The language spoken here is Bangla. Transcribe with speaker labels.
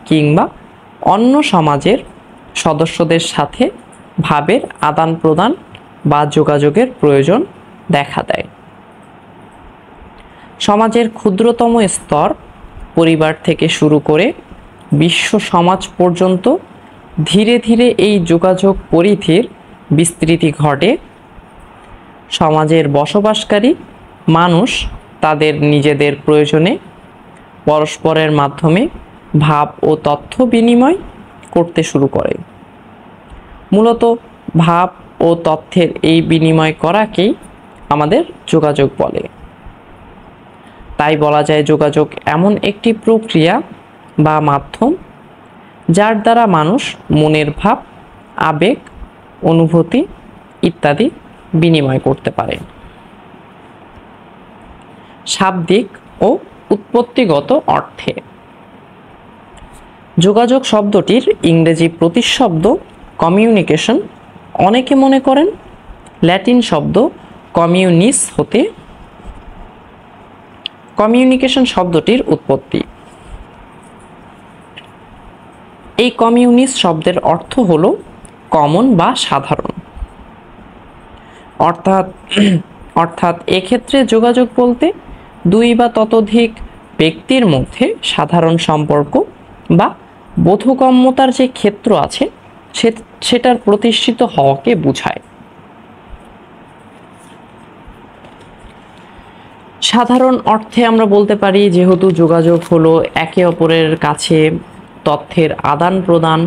Speaker 1: কিংবা অন্য সমাজের সদস্যদের সাথে ভাবের আদান প্রদান বা যোগাযোগের প্রয়োজন দেখা দেয়। সমাজের ক্ষুদ্রতম স্তর পরিবার থেকে শুরু করে বিশ্ব সমাজ পর্যন্ত ধীরে ধীরে এই যোগাযোগ পরিধির বিস্তৃতি ঘটে। সমাজের বসবাসকারী মানুষ তাদের নিজেদের প্রয়োজনে পরস্পরের মাধ্যমে ভাব ও তথ্য বিনিময় করতে শুরু করে। মূলত ভাব ও তথ্যের এই বিনিময় করাকেই আমাদের যোগাযোগ বলে। তাই বলা যায় যোগাযোগ এমন একটি প্রক্রিয়া বা মাধ্যম যার দ্বারা মানুষ মনের ভাব, আবেগ, অনুভূতি ইত্যাদি বিনিময় করতে পারে। শাব্দিক ও উৎপত্তিগত অর্থে যোগাযোগ শব্দটির ইংরেজি প্রতিশব্দ কমিউনিকেশন। অনেকে মনে করেন ল্যাটিন শব্দ কমিউনিস হতে কমিউনিকেশন শব্দটির উৎপত্তি। এই কমিউনিস শব্দের অর্থ হল কমন বা সাধারণ, অর্থাৎ এক্ষেত্রে যোগাযোগ বলতে দুই বা ততোধিক ব্যক্তির মধ্যে সাধারণ সম্পর্ক বা বোধগম্যতার যে ক্ষেত্র আছে সেটার প্রতিষ্ঠিত হওয়াকে বোঝায়। সাধারণ অর্থে আমরা বলতে পারি যেহেতু যোগাযোগ হলো একে অপরের কাছে তথ্যের আদান প্রদান